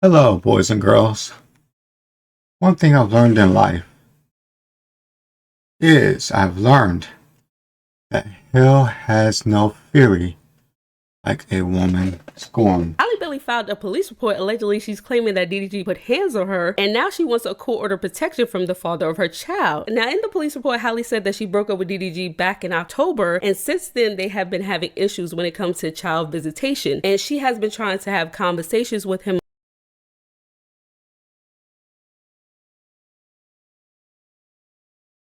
Hello, boys and girls. One thing I've learned in life is I've learned that hell has no fury like a woman scorned. Halle Bailey filed a police report allegedly she's claiming that DDG put hands on her, and now she wants a court order protection from the father of her child. Now, in the police report, Halle said that she broke up with DDG back in October, and since then they have been having issues when it comes to child visitation, and she has been trying to have conversations with him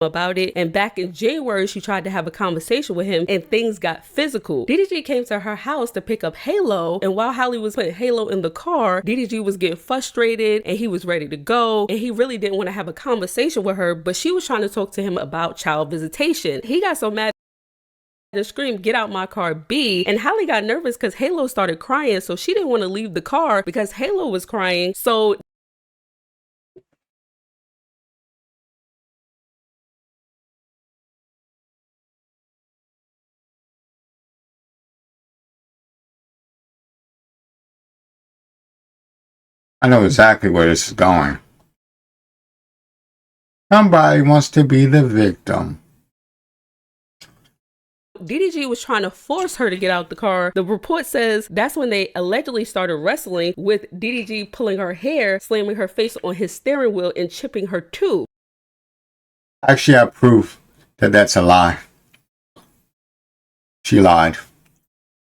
about it, and back in January she tried to have a conversation with him and things got physical. DDG came to her house to pick up Halo, and while Halle was putting Halo in the car, DDG was getting frustrated and he was ready to go, and he really didn't want to have a conversation with her, but she was trying to talk to him about child visitation. He got so mad and screamed, "Get out my car, B!" And Halle got nervous because Halo started crying, so she didn't want to leave the car because Halo was crying. I know exactly where this is going. Somebody wants to be the victim. DDG was trying to force her to get out the car. The report says that's when they allegedly started wrestling, with DDG pulling her hair, slamming her face on his steering wheel, and chipping her tooth. Actually, I have proof that that's a lie. She lied.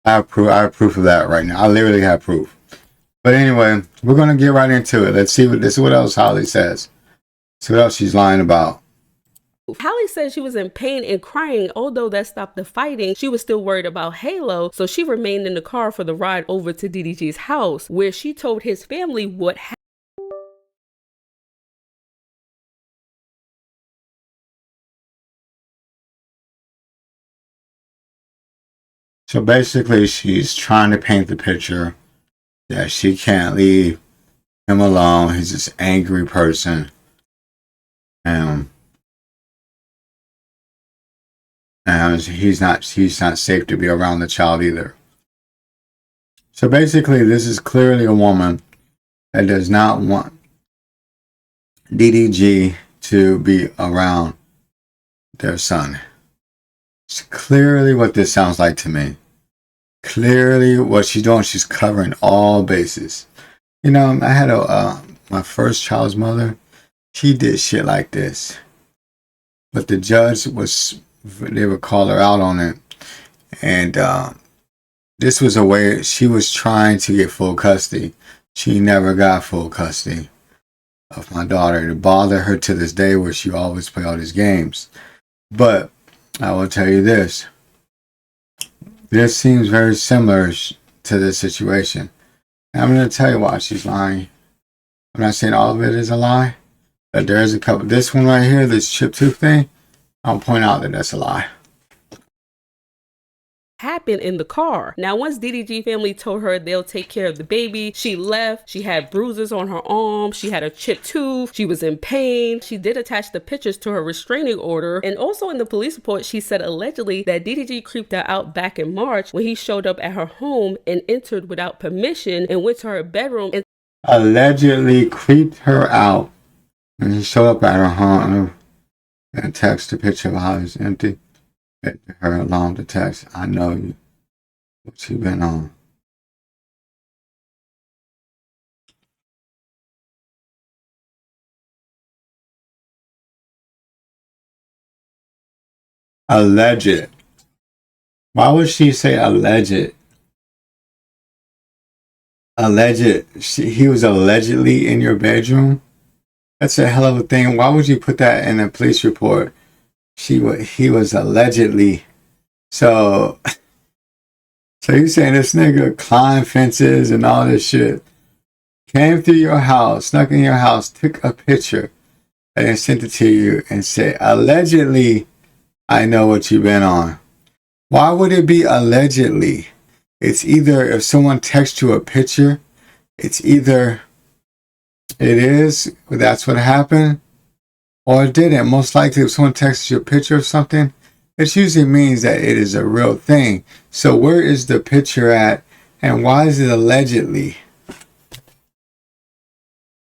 I have proof of that right now. I literally have proof. But anyway, we're going to get right into it. Let's see what else Halle says. See what else she's lying about. Halle said she was in pain and crying. Although that stopped the fighting, she was still worried about Halo, so she remained in the car for the ride over to DDG's house, where she told his family what happened. So basically, she's trying to paint the picture that she can't leave him alone. He's this angry person. And he's not safe to be around the child either. So basically, this is clearly a woman that does not want DDG to be around their son. It's clearly what this sounds like to me. Clearly what she's doing, she's covering all bases. You know, I had my first child's mother. She did shit like this. But the judge they would call her out on it. And this was a way she was trying to get full custody. She never got full custody of my daughter. It bothered her to this day, where she always play all these games. But I will tell you this. This seems very similar to this situation. And I'm going to tell you why she's lying. I'm not saying all of it is a lie, but there's a couple. This one right here, this chip tooth thing, I'll point out that that's a lie. Happened in the car. Now, once DDG family told her they'll take care of the baby, she left. She had bruises on her arm. She had a chipped tooth. She was in pain. She did attach the pictures to her restraining order. And also in the police report, she said allegedly that DDG creeped her out back in March when he showed up at her home and entered without permission and went to her bedroom and allegedly creeped her out and he showed up at her home and attached a picture of how it's empty. Her alarm to text, "I know you. What you been on?" Alleged. Why would she say alleged? Alleged. He was allegedly in your bedroom? That's a hell of a thing. Why would you put that in a police report? He was allegedly. So you saying this nigga climbed fences and all this shit, came through your house, snuck in your house, took a picture, and then sent it to you and said, allegedly, I know what you've been on. Why would it be allegedly? It's either if someone texts you a picture, it's either that's what happened, or it didn't. Most likely, if someone texts you a picture of something, it usually means that it is a real thing. So where is the picture at, and why is it allegedly?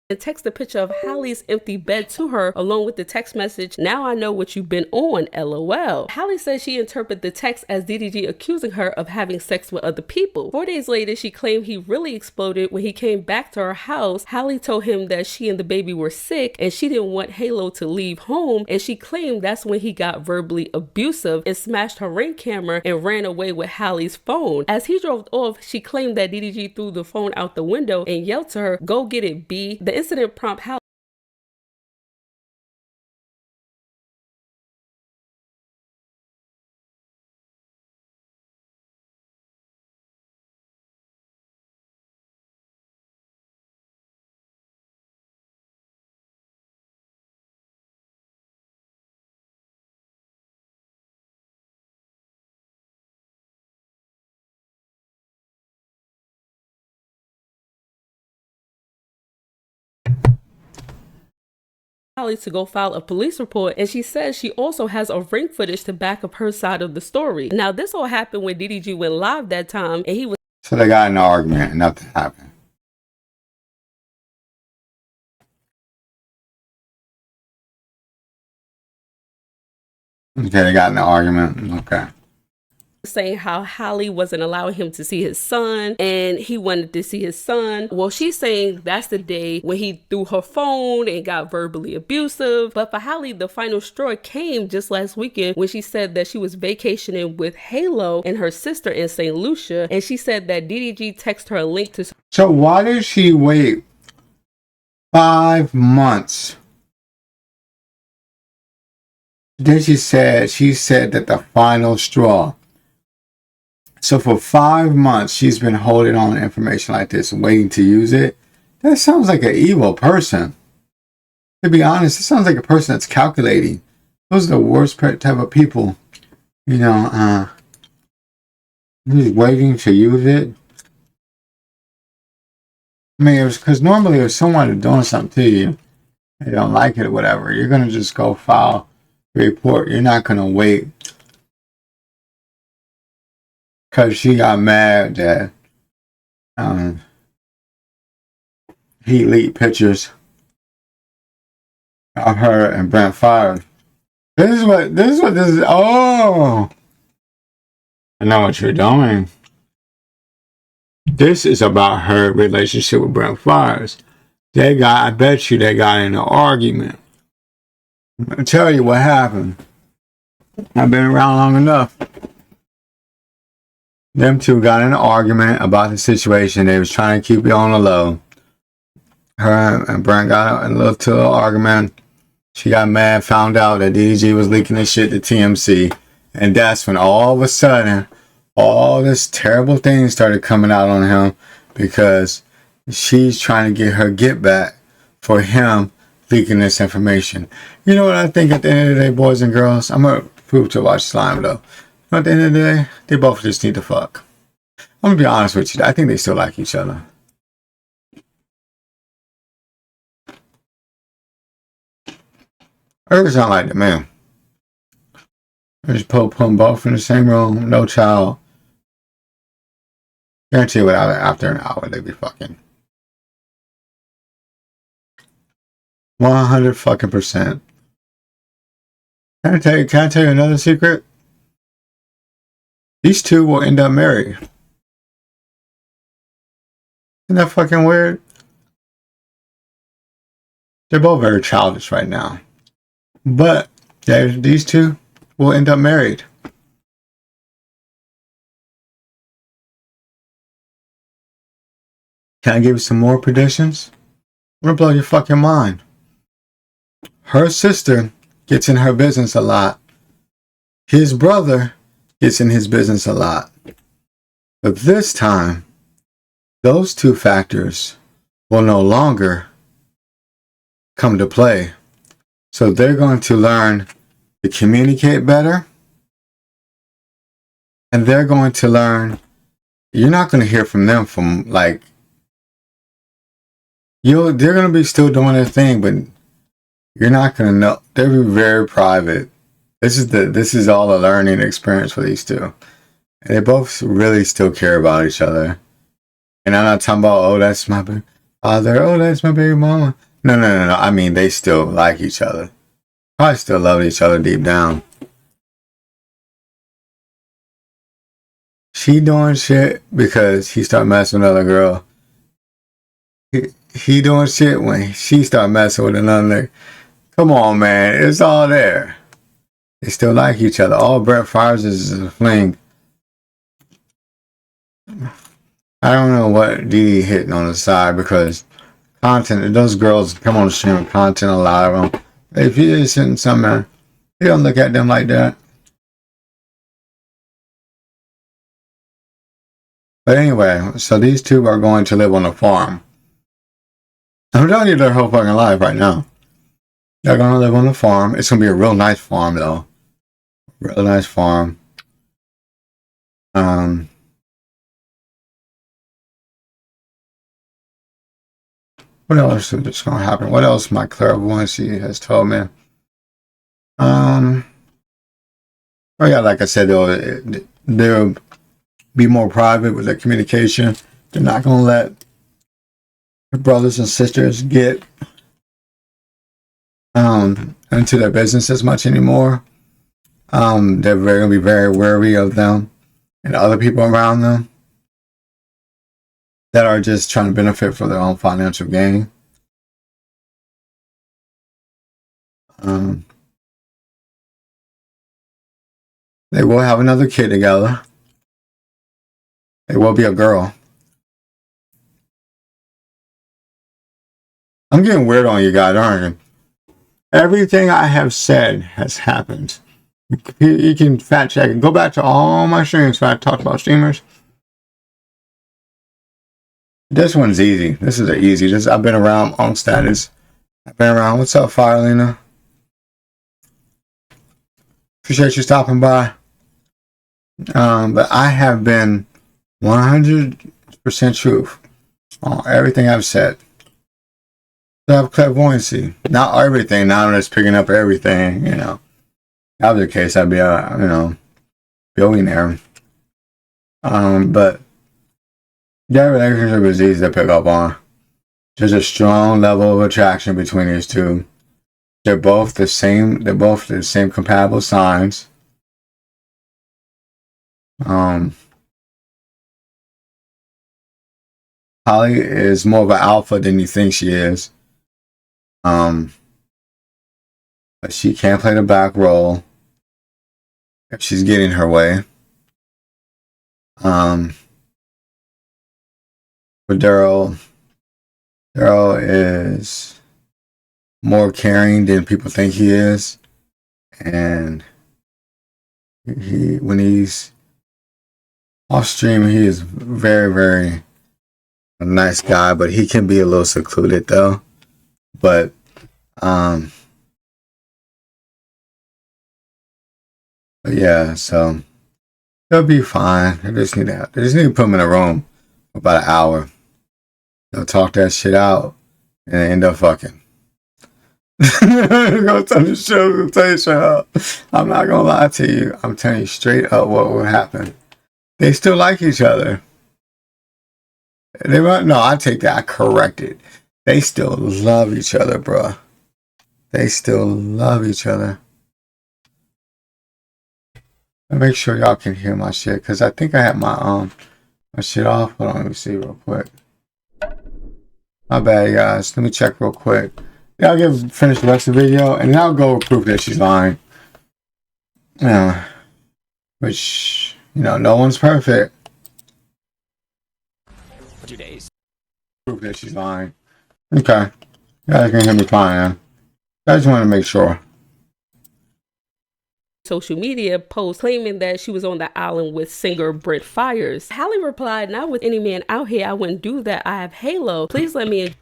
and text a picture of Halle's empty bed to her along with the text message, "Now I know what you've been on, LOL." Halle says she interpreted the text as DDG accusing her of having sex with other people. 4 days later, she claimed he really exploded when he came back to her house. Halle told him that she and the baby were sick and she didn't want Halo to leave home, and she claimed that's when he got verbally abusive and smashed her Ring camera and ran away with Halle's phone. As he drove off, she claimed that DDG threw the phone out the window and yelled to her, "Go get it, B." The incident prompted Halle to go file a police report, and she says she also has a Ring footage to back up her side of the story. Now, this all happened when DDG went live that time, and he was So they got in an argument and nothing happened. Okay, they got in an argument. Okay. saying how Halle wasn't allowing him to see his son and he wanted to see his son. Well, she's saying that's the day when he threw her phone and got verbally abusive. But for Halle, the final straw came just last weekend when she said that she was vacationing with Halo and her sister in St. Lucia, and she said that DDG texted her a link to... So why did she wait 5 months? Then she said that the final straw. So for 5 months, she's been holding on to information like this, waiting to use it. That sounds like an evil person. To be honest, it sounds like a person that's calculating. Those are the worst type of people. You know, who's waiting to use it. I mean, it was because normally if someone is doing something to you, they don't like it or whatever, you're going to just go file a report. You're not going to wait. Because she got mad that he leaked pictures of her and Brent Fires. This is what this is. Oh, I know what you're doing. This is about her relationship with Brent Fires. I bet you they got in an argument. I'll tell you what happened. I've been around long enough. Them two got in an argument about the situation. They was trying to keep it on the low. Her and Brent got in a little argument. She got mad, found out that DDG was leaking this shit to TMC. And that's when all of a sudden, all this terrible things started coming out on him because she's trying to get her get back for him leaking this information. You know what I think at the end of the day, boys and girls? I'm going to prove to watch Slime though. At the end of the day, they both just need to fuck. I'm going to be honest with you. I think they still like each other. It sound like the man. Just put them both in the same room, no child. Guarantee you after an hour they be fucking. 100 fucking %. Can I tell you another secret? These two will end up married. Isn't that fucking weird? They're both very childish right now. But these two will end up married. Can I give you some more predictions? I'm gonna blow your fucking mind. Her sister gets in her business a lot. His brother gets in his business a lot. But this time, those two factors will no longer come to play. So they're going to learn to communicate better. And they're going to learn, you're not going to hear from them from like, they're going to be still doing their thing, but you're not going to know. They'll be very private. This is all a learning experience for these two. And they both really still care about each other. And I'm not talking about, oh, that's my baby. father. Oh, that's my baby mama. No. I mean, they still like each other. Probably still love each other deep down. She doing shit because he start messing with another girl. He doing shit when she start messing with another. Come on, man. It's all there. They still like each other. All Brett Favre is a fling. I don't know what DD hitting on the side because content, those girls come on the stream with content, a lot of them. If he is hitting something, he don't look at them like that. But anyway, so these two are going to live on a farm. I'm telling you their whole fucking life right now. They're going to live on a farm. It's going to be a real nice farm, though. Real nice farm. What else is going to happen? What else my clairvoyancy has told me? Oh yeah, like I said, they'll be more private with their communication. They're not going to let their brothers and sisters get into their business as much anymore. They're going to be very wary of them and other people around them that are just trying to benefit for their own financial gain. They will have another kid together. It will be a girl. I'm getting weird on you guys, aren't you? Everything I have said has happened. You can fact check and go back to all my streams where I talked about streamers. This one's easy. This is easy. I've been around on status. I've been around. What's up, Firelina? Appreciate you stopping by. But I have been 100% truth on everything I've said. I have clairvoyancy. Not everything. Now I'm just picking up everything, you know. If that was the case, I'd be a, billionaire. But that relationship is easy to pick up on. There's a strong level of attraction between these two. They're both the same compatible signs. Holly is more of an alpha than you think she is. But she can play the back role if she's getting her way. But Daryl is more caring than people think he is, and when he's off stream, he is very, very a nice guy, but he can be a little secluded though. But yeah, so they'll be fine. They just need to put them in a room for about an hour. They'll talk that shit out and end up fucking. I'm not gonna lie to you. I'm telling you straight up what will happen. They still like each other. I take that. I correct it. They still love each other, bruh. They still love each other. Make sure y'all can hear my shit, because I think I have my shit off. Hold on, let me see real quick. My bad, guys. Let me check real quick. Yeah, I'll finish the rest of the video, and then I'll go prove that she's lying. Which, no one's perfect. 2 days. Prove that she's lying. Okay. You guys can hear me fine. I just want to make sure. Social media post claiming that she was on the island with singer Brett Fires. Halle replied, "Not with any man out here. I wouldn't do that. I have Halo. Please let me."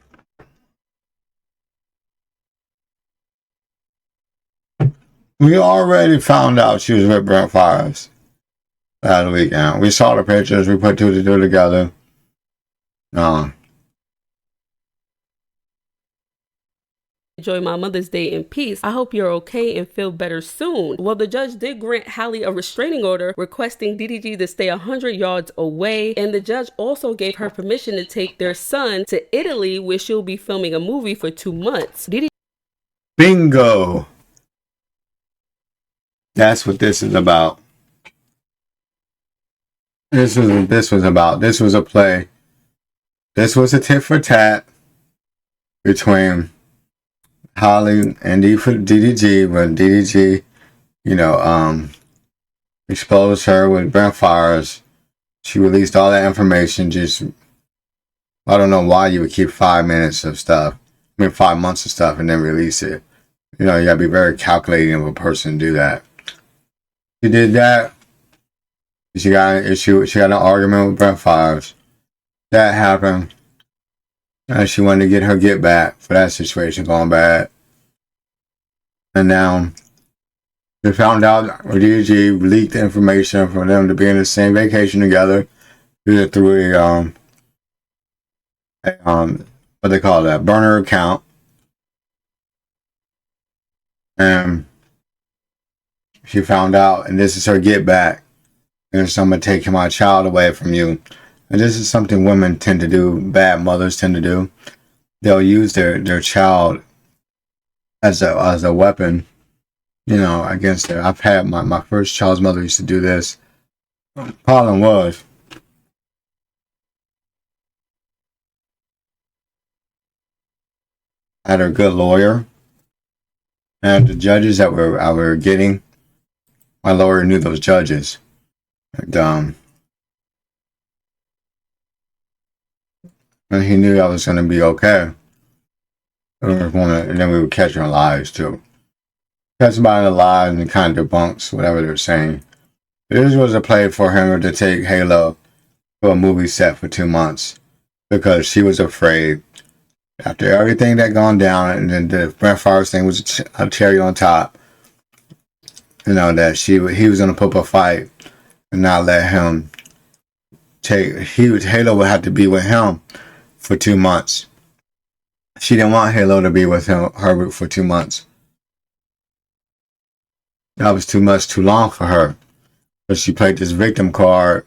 We already found out she was with Brett Fires last weekend. We saw the pictures. We put two to two together. Enjoy my Mother's Day in peace. I hope you're okay and feel better soon. Well, the judge did grant Halle a restraining order requesting DDG to stay 100 yards away, and the judge also gave her permission to take their son to Italy, where she'll be filming a movie for 2 months. Bingo! That's what this is about. This was a play. This was a tit for tat between Halle and DDG, where DDG, exposed her with Brent Fires. She released all that information. Just, I don't know why you would keep 5 minutes of stuff. 5 months of stuff and then release it. You gotta be very calculating of a person to do that. She did that. She got an issue. She got an argument with Brent Fires. That happened. And she wanted to get her get back for that situation going bad. And now they found out DDG leaked information for them to be in the same vacation together through a what they call that, burner account. And she found out, and this is her get back. And someone taking my child away from you. And this is something women tend to do, bad mothers tend to do. They'll use their child as a weapon, against her. I've had my first child's mother used to do this. The problem was, I had a good lawyer, and the judges that I were getting, my lawyer knew those judges. And he knew I was going to be okay. And then we would catch her in lies too. Catch somebody in the lies and kind of debunks whatever they're saying. This was a play for him to take Halo to a movie set for 2 months because she was afraid. After everything that gone down, and then the Brent Fires thing was a cherry on top. That he was going to put up a fight and not let him Halo would have to be with him for 2 months. She didn't want Halo to be with her for 2 months. That was too long for her. But she played this victim card,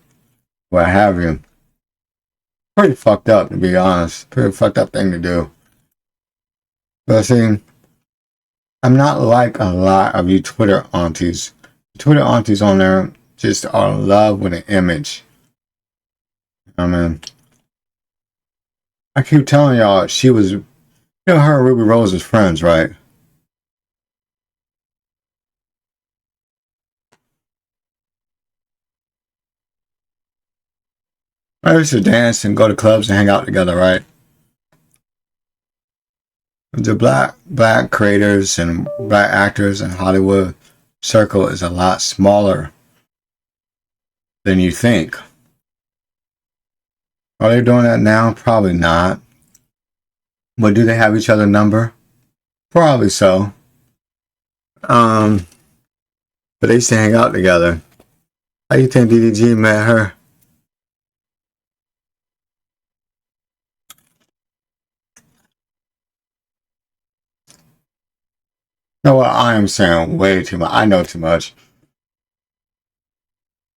what have you. Pretty fucked up, to be honest. Pretty fucked up thing to do. But see, I'm not like a lot of you Twitter aunties. Twitter aunties on there just are in love with an image. I keep telling y'all, she was, her and Ruby Rose was friends, right? I used to dance and go to clubs and hang out together, right? The black creators and black actors in Hollywood circle is a lot smaller than you think. Are they doing that now? Probably not. But do they have each other's number? Probably so. But they used to hang out together. How do you think DDG met her? You know what? I am saying way too much. I know too much.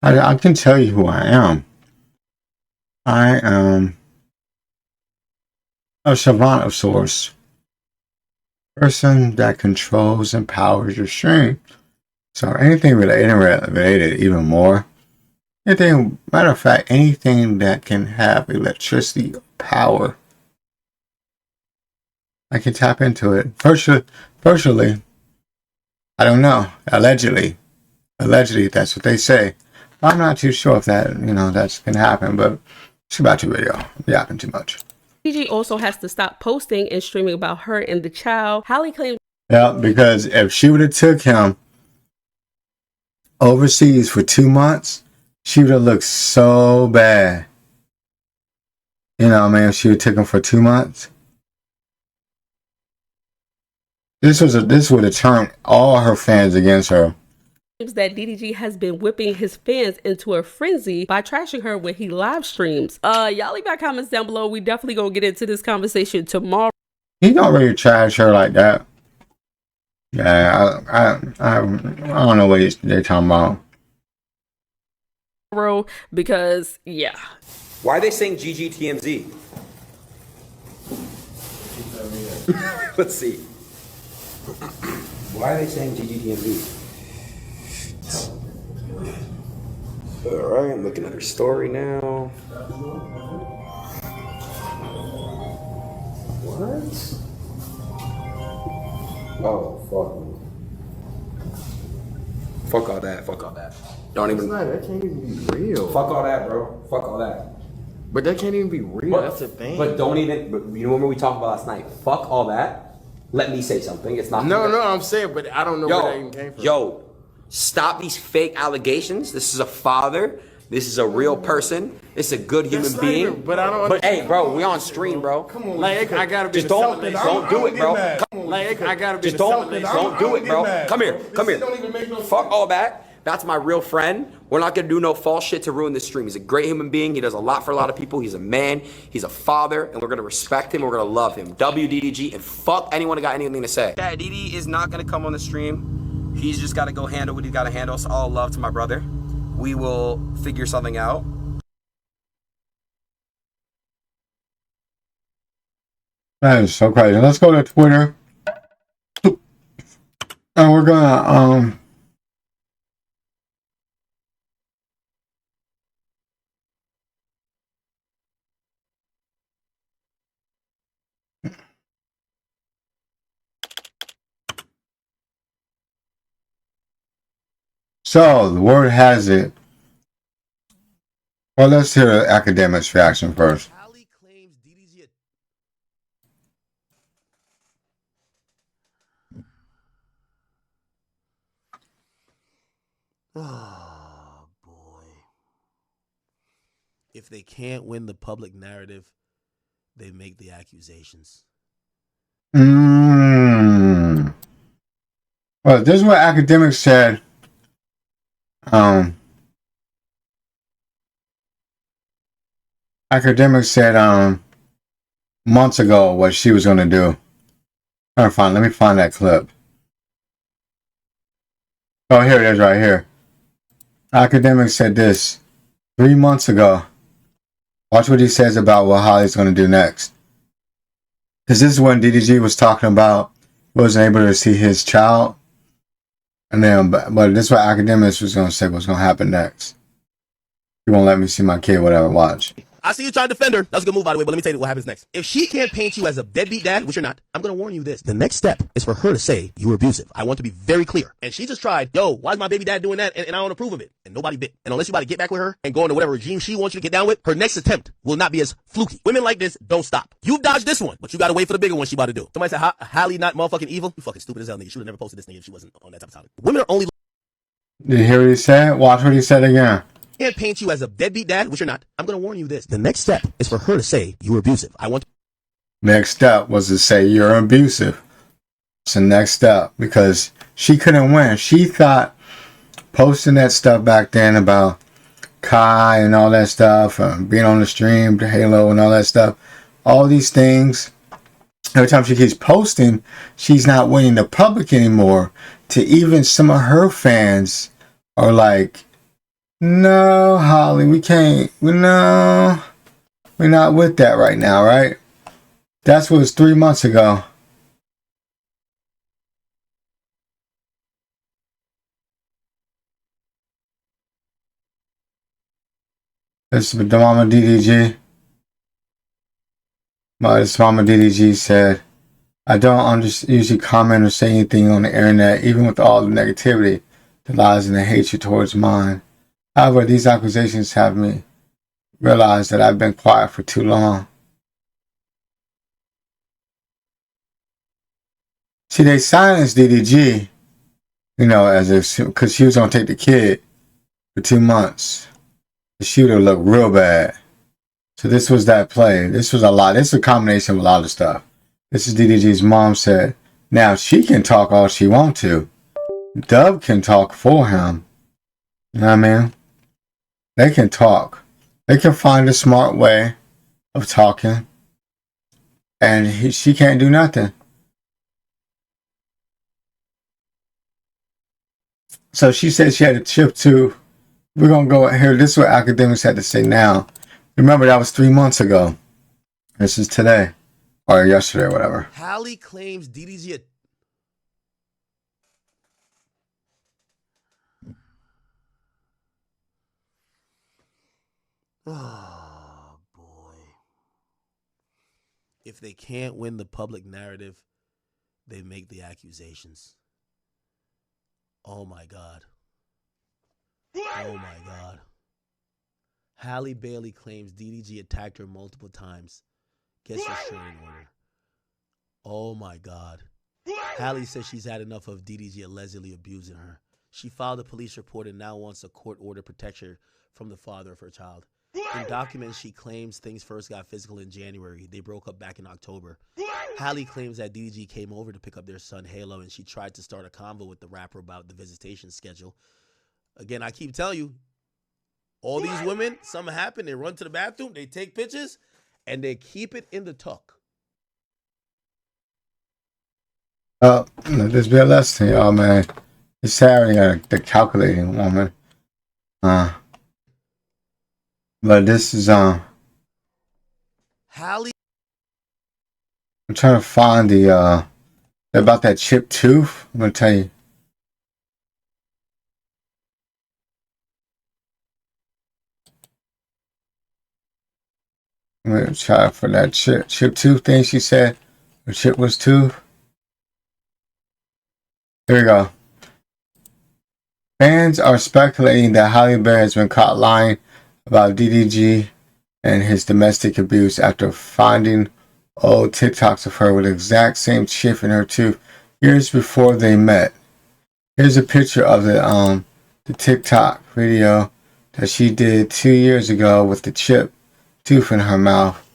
I can tell you who I am. I am a savant of sorts. Person that controls and powers your stream. So anything related even more. Anything, matter of fact, anything that can have electricity or power. I can tap into it. Virtually. I don't know. Allegedly, that's what they say. I'm not too sure if that, that's can happen, but it's about your video. I'm yapping too much. DDG also has to stop posting and streaming about her and the child. Halle claims. Yeah, because if she would have took him overseas for 2 months, she would have looked so bad. If she would have took him for 2 months. This would have turned all her fans against her. That DDG has been whipping his fans into a frenzy by trashing her when he live streams. Y'all leave your comments down below. We definitely gonna get into this conversation tomorrow. He don't really trash her like that. Yeah, I don't know what they're talking about. Because, yeah. Why are they saying GGTMZ? Let's see. Why are they saying GGTMZ? Alright, I'm looking at her story now. What? Oh, fuck. Fuck all that, fuck all that. Don't even. That can't even be real. Fuck all that, bro. Fuck all that. But that can't even be real. That's the thing. But don't even. But you know what we talked about last night? Fuck all that. Let me say something. It's not. No, I'm saying, but I don't know where that even came from. Yo, stop these fake allegations. This is a father. This is a real person. It's a good human being. Even, but I don't. But hey, bro, we on stream, bro. Come on, like I gotta be. Just don't do it, bro. Like I gotta be. Just don't do it, bro. Come here. Fuck all that. That's my real friend. We're not gonna do no false shit to ruin this stream. He's a great human being. He does a lot for a lot of people. He's a man. He's a father, and we're gonna respect him. We're gonna love him. WDDG, and fuck anyone who got anything to say. Yeah, DD is not gonna come on the stream. He's just gotta go handle what he's gotta handle. So all love to my brother. We will figure something out. That is so crazy. Let's go to Twitter. And we're gonna So the word has it. Well, let's hear the academics' reaction first. Halle claims DDG. Oh boy. If they can't win the public narrative, they make the accusations. Well, this is what academics said. Academics said months ago what she was gonna do. Let me find that clip. Oh, here it is right here. Academics said this 3 months ago. Watch what he says about what Holly's gonna do next. Because this is when DDG was talking about he wasn't able to see his child. And then, but this is what academics was gonna say what's gonna happen next. He won't let me see my kid, whatever. Watch. I see you trying to defend her. That's a good move, by the way, but let me tell you what happens next. If she can't paint you as a deadbeat dad, which you're not, I'm going to warn you this. The next step is for her to say you were abusive. I want to be very clear. And she just tried, yo, why is my baby dad doing that? And I don't approve of it. And nobody bit. And unless you about to get back with her and go into whatever regime she wants you to get down with, her next attempt will not be as fluky. Women like this don't stop. You've dodged this one, but you got to wait for the bigger one she about to do. Somebody said, Halle not motherfucking evil? You fucking stupid as hell, nigga. You should have never posted this nigga if she wasn't on that type of topic. Women are only... Did you hear what he said? Watch what he said again. Can't paint you as a deadbeat dad, which you're not. I'm going to warn you this. The next step is for her to say you were abusive. I want... Next step was to say you're abusive. It's the next step because she couldn't win. She thought posting that stuff back then about Kai and all that stuff, being on the stream, the Halo and all that stuff, all these things. Every time she keeps posting, she's not winning the public anymore. To even some of her fans are like, no, Holly, we can't. No, we're not with that right now, right? That's what was 3 months ago. This is the Mama DDG. This Mama DDG said, I don't usually comment or say anything on the internet, even with all the negativity, the lies and the hatred towards mine. However, these accusations have me realize that I've been quiet for too long. See, they silenced DDG, as if, because she was going to take the kid for 2 months. The shooter looked real bad. So this was that play. This was a lot. This is a combination of a lot of stuff. This is DDG's mom said, now she can talk all she wants to. Dub can talk for him. You know what I mean? They can talk. They can find a smart way of talking. and she can't do nothing. So she said she had a chip too. We're gonna go here. This is what academics had to say now. Remember, that was 3 months ago. This is today or yesterday or whatever. Halle claims DDG. Oh, boy. If they can't win the public narrative, they make the accusations. Oh, my God. Oh, my God. Halle Bailey claims DDG attacked her multiple times. Gets a restraining order. Oh, my God. Halle says she's had enough of DDG allegedly abusing her. She filed a police report and now wants a court order protect her from the father of her child. In documents, she claims things first got physical in January. They broke up back in October. Halle claims that DDG came over to pick up their son, Halo, and she tried to start a convo with the rapper about the visitation schedule. Again, I keep telling you, all these women, something happened, they run to the bathroom, they take pictures, and they keep it in the tuck. Let this be a lesson, y'all, man. It's Saturday, the calculating woman. But this is Halle. I'm trying to find the about that chipped tooth. I'm gonna tell you. I'm gonna try for that chip tooth thing she said. The chip was tooth. Here we go. Fans are speculating that Halle Bailey has been caught lying about DDG and his domestic abuse after finding old TikToks of her with the exact same chip in her tooth years before they met. Here's a picture of the TikTok video that she did 2 years ago with the chip tooth in her mouth.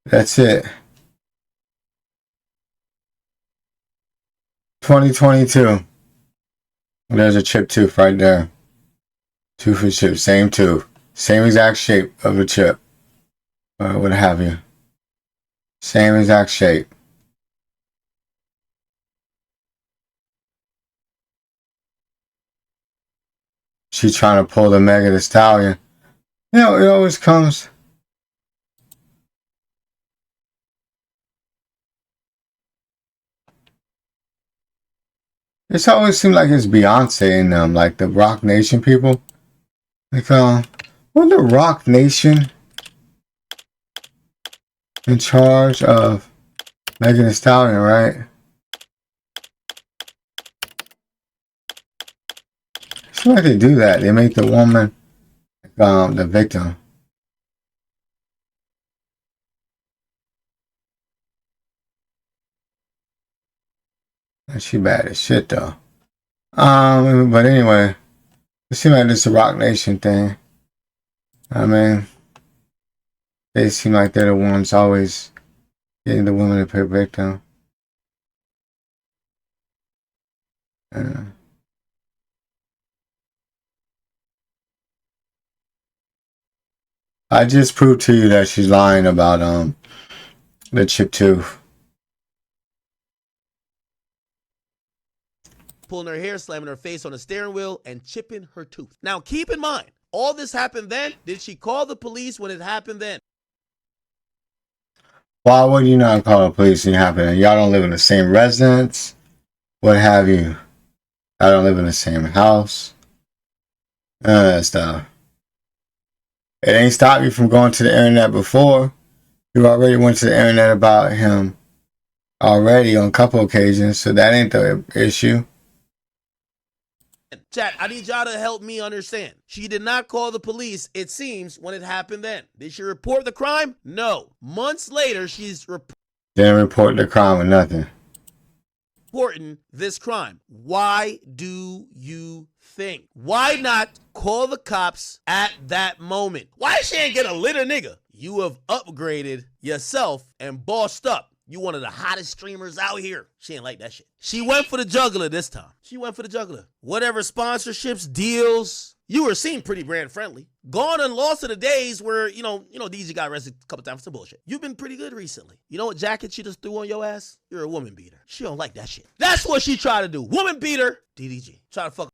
That's it. 2022. There's a chip tooth right there. Tooth and chip, same tooth. Same exact shape of the chip. Or what have you. Same exact shape. She trying to pull the Megan Thee Stallion. You know, it always comes. It's always seemed like it's Beyonce and them, like the Rock Nation people. Like, well, the Rock Nation in charge of Megan Thee Stallion, right? It's like they do that. They make the woman the victim. She bad as shit though. But anyway, it seems like this is a Rock Nation thing. I mean, they seem like they're the ones always getting the women to play victim. I just proved to you that she's lying about the chip tooth. Pulling her hair, slamming her face on the steering wheel, and chipping her tooth. Now, keep in mind, all this happened then. Did she call the police when it happened then? Why would you not call the police when it happened? Y'all don't live in the same residence. What have you? I don't live in the same house. Stuff. It ain't stopped you from going to the internet before. You already went to the internet about him already on a couple occasions, so that ain't the issue. Chat, I need y'all to help me understand. She did not call the police, it seems, when it happened then. Did she report the crime? No. Months later, she's didn't report the crime or nothing. Reporting this crime. Why do you think? Why not call the cops at that moment? Why she ain't get a litter nigga? You have upgraded yourself and bossed up. You one of the hottest streamers out here. She ain't like that shit. She went for the juggler this time. She went for the juggler. Whatever sponsorships, deals. You were seen pretty brand friendly. Gone and lost to the days where, you know, DDG got arrested a couple times for some bullshit. You've been pretty good recently. You know what jacket she just threw on your ass? You're a woman beater. She don't like that shit. That's what she tried to do. Woman beater. DDG. Try to fuck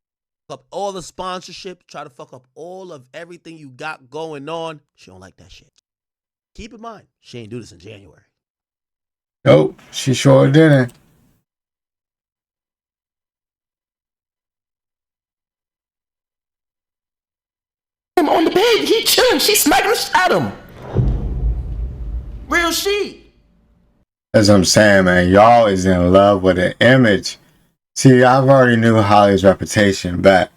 up all the sponsorship. Try to fuck up all of everything you got going on. She don't like that shit. Keep in mind, she ain't do this in January. Nope, she sure didn't. Him on the bed, he chilling. She smacking the shit at him. Real shit. That's what I'm saying, man. Y'all is in love with an image. See, I've already knew Holly's reputation back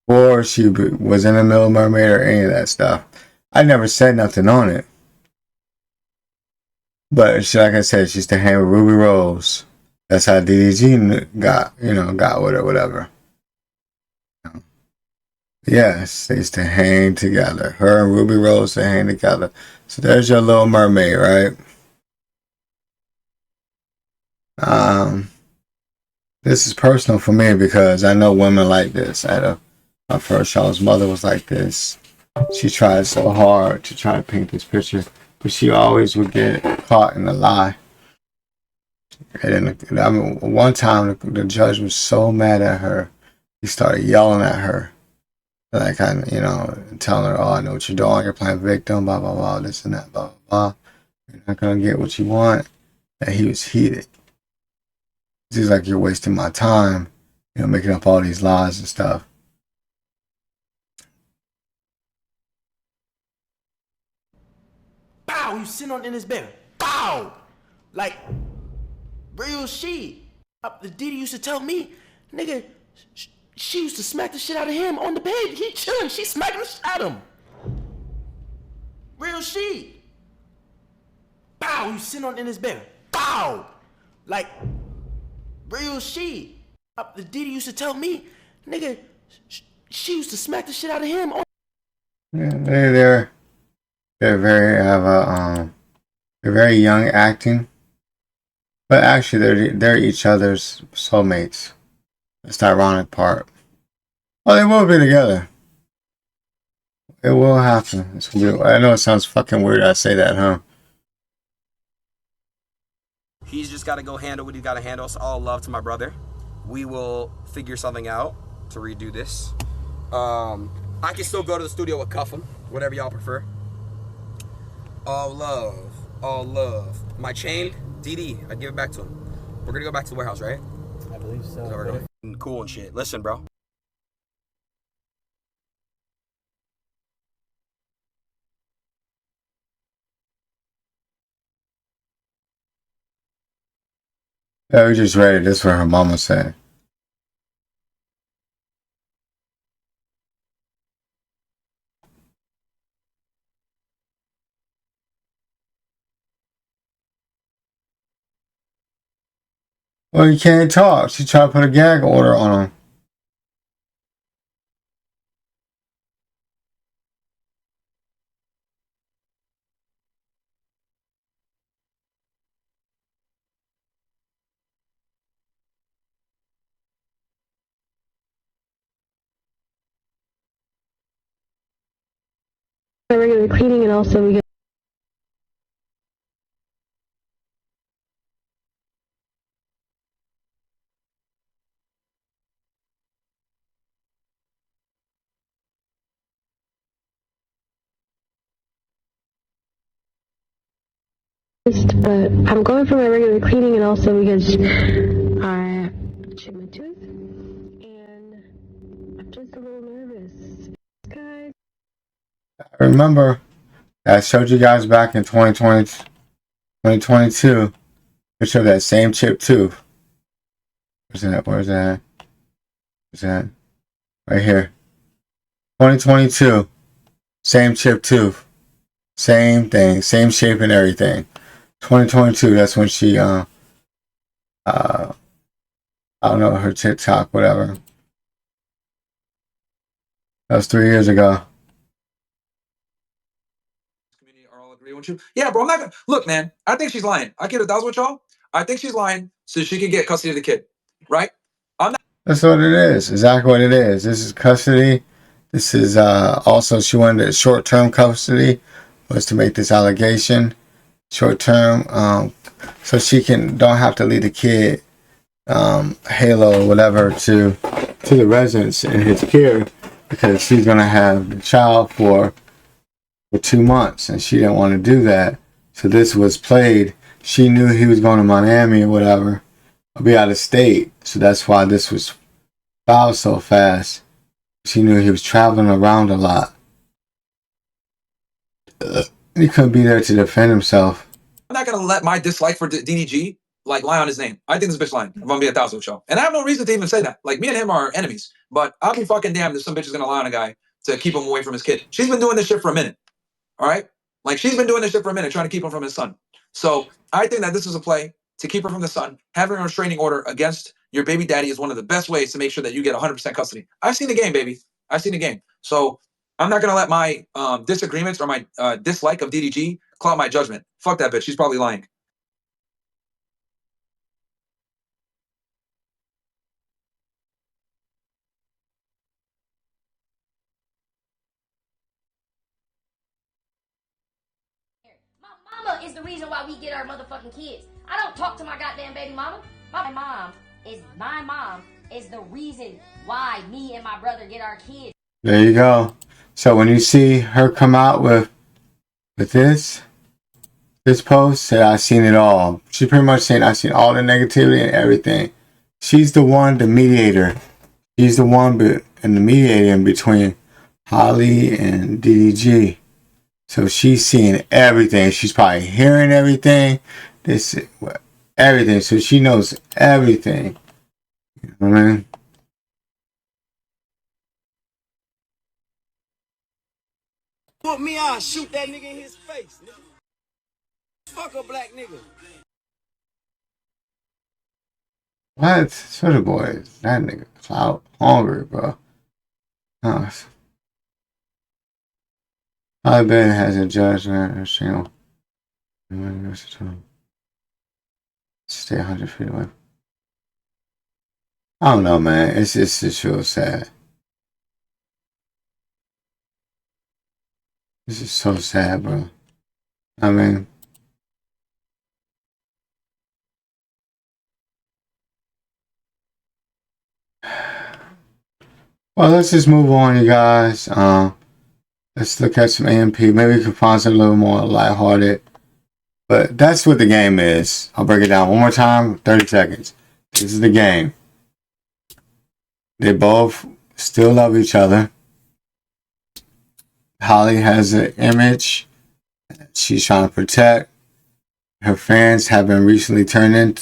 before she was in the Little Mermaid or any of that stuff. I never said nothing on it. But she, like I said, she used to hang with Ruby Rose. That's how DDG got with her, whatever. Yes, they used to hang together. Her and Ruby Rose, they hang together. So there's your Little Mermaid, right? This is personal for me because I know women like this. My first child's mother was like this. She tried so hard to try to paint this picture, but she always would get caught in a lie. And then, one time the judge was so mad at her, he started yelling at her. Like, telling her, oh, I know what you're doing. You're playing victim, blah, blah, blah, this and that, blah, blah, blah. You're not going to get what you want. And he was heated. He's like, you're wasting my time, making up all these lies and stuff. Pow, you sitting on in his bed. Pow! Like, real shit. The Diddy used to tell me, nigga, she used to smack the shit out of him on the bed. He chilling. She smacking the shit at him. Real shit. Pow, you sitting on in his bed. Pow! Like, real shit. The Diddy used to tell me, nigga, she used to smack the shit out of him. Yeah, they're very young acting, but actually they're each other's soulmates. That's the ironic part. Oh, they will be together. It will happen. It's gonna be, I know it sounds fucking weird I say that, huh? He's just got to go handle what he's got to handle. So all love to my brother. We will figure something out to redo this. I can still go to the studio with Cuff him, whatever y'all prefer. All love, all love. My chain, DD, I give it back to him. We're gonna go back to the warehouse, right? I believe so. We're going. Cool and shit. Listen, bro. Yeah, we just read it. That's what her mama said. Well, you can't talk. She tried to put a gag order on him. Regular cleaning, and also we get but I'm going for my regular cleaning, and also because I chipped my tooth and I'm just a little nervous, guys. I remember I showed you guys back in 2022 picture of that same chipped tooth. Where's that? Where's that? Right here. 2022. Same chipped tooth. Same thing. Same shape and everything. 2022, that's when she, I don't know, her TikTok, whatever. That was 3 years ago. with you. Yeah, bro, I'm not gonna look, man. I think she's lying. I get $1,000 with y'all. I think she's lying so she can get custody of the kid, right? I'm not. That's what it is. Exactly what it is. This is custody. This is also she wanted short-term custody was to make this allegation short-term, so she don't have to leave the kid, Halo or whatever, to the residence in his care, because she's gonna have the child for 2 months, and she didn't want to do that. So this was played. She knew he was going to Miami or whatever, or be out of state. So that's why this was filed so fast. She knew he was traveling around a lot. He couldn't be there to defend himself. I'm not gonna let my dislike for DDG like lie on his name. I think this bitch lying. I'm gonna be $1,000 with y'all, and I have no reason to even say that. Like, me and him are enemies, but I'll be fucking damned if some bitch is gonna lie on a guy to keep him away from his kid. She's been doing this shit for a minute. All right, like, she's been doing this shit for a minute, trying to keep him from his son. So I think that this is a play to keep her from the son. Having a restraining order against your baby daddy is one of the best ways to make sure that you get 100% custody. I've seen the game, baby. I've seen the game. So I'm not gonna let my disagreements or my dislike of DDG cloud my judgment. Fuck that bitch. She's probably lying. My mama is the reason why we get our motherfucking kids. I don't talk to my goddamn baby mama. My mom is the reason why me and my brother get our kids. There you go. So when you see her come out with this post, say, I seen it all. She's pretty much saying, I seen all the negativity and everything. She's the one, the mediator. She's the one and the mediator in between Halle and DDG. So she's seeing everything. She's probably hearing everything. Everything. So she knows everything. You know what I mean? Put me out, shoot that nigga in his face, nigga. Fuck a black nigga. What? Soulja Boy, that nigga clout hungry, bro. Halle Bailey has a judgment. Stay 100 feet away. I don't know, man. It's just real sad. This is so sad, bro. I mean, well, let's just move on, you guys. Let's look at some AMP. Maybe we can find something a little more lighthearted. But that's what the game is. I'll break it down one more time. 30 seconds. This is the game. They both still love each other. Halle has an image she's trying to protect. Her fans have been recently turning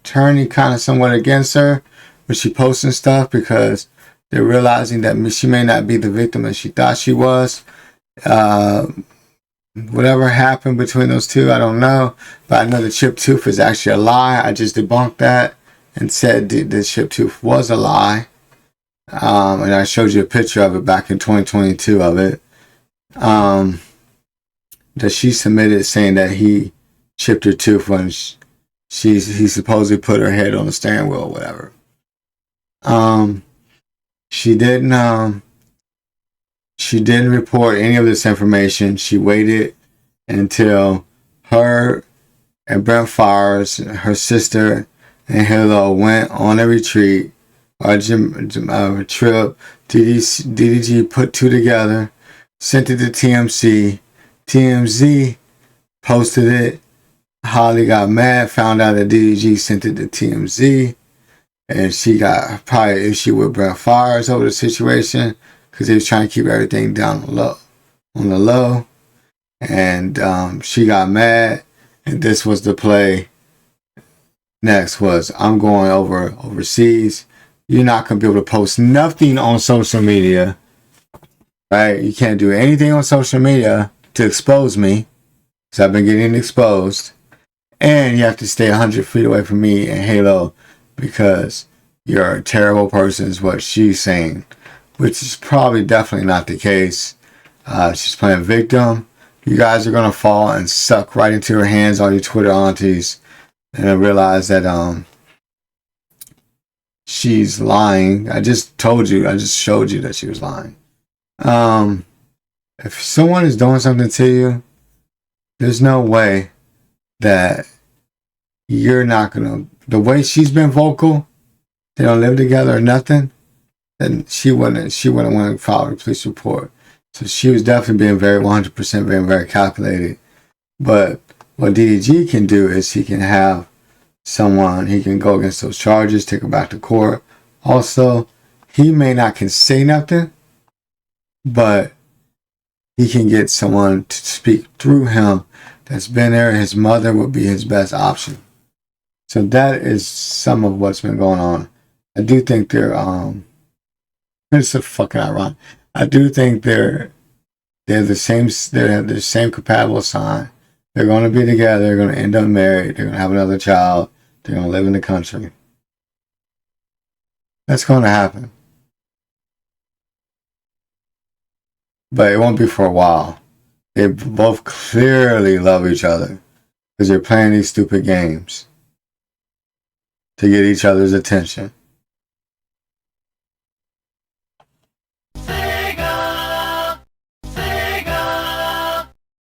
kind of somewhat against her when she posting stuff, because they're realizing that she may not be the victim that she thought she was. Whatever happened between those two, I don't know. But I know the chipped tooth is actually a lie. I just debunked that and said the chipped tooth was a lie. And I showed you a picture of it back in 2022 of it. That she submitted saying that he chipped her tooth when he supposedly put her head on the steering wheel or whatever. She didn't report any of this information. She waited until her and Brent Fires, her sister, and Halo went on a retreat or a trip. DDG put two together, sent it to TMZ. TMZ posted it. Halle got mad, found out that DDG sent it to TMZ, and she got probably an issue with Brent Fires over the situation, because he was trying to keep everything down on the low. And she got mad, and this was the play. Next was, I'm going overseas. You're not going to be able to post nothing on social media, right? You can't do anything on social media to expose me, because I've been getting exposed. And you have to stay 100 feet away from me and Halo, because you're a terrible person is what she's saying. Which is probably definitely not the case. She's playing victim. You guys are gonna fall and suck right into her hands, all you Twitter aunties, and then realize that she's lying. I just told you, I just showed you that she was lying. If someone is doing something to you, there's no way that you're not gonna. The way she's been vocal, they don't live together or nothing, then she wouldn't want to file a police report. So she was definitely being very 100% being very calculated. But what DDG can do is he can have someone, he can go against those charges, take her back to court. Also, he may not can say nothing, but he can get someone to speak through him that's been there. His mother would be his best option. So that is some of what's been going on. I do think they're it's so fucking ironic. I do think they're the same. They have the same compatible sign. They're going to be together. They're going to end up married. They're going to have another child. They're going to live in the country. That's going to happen. But it won't be for a while. They both clearly love each other because they're playing these stupid games to get each other's attention.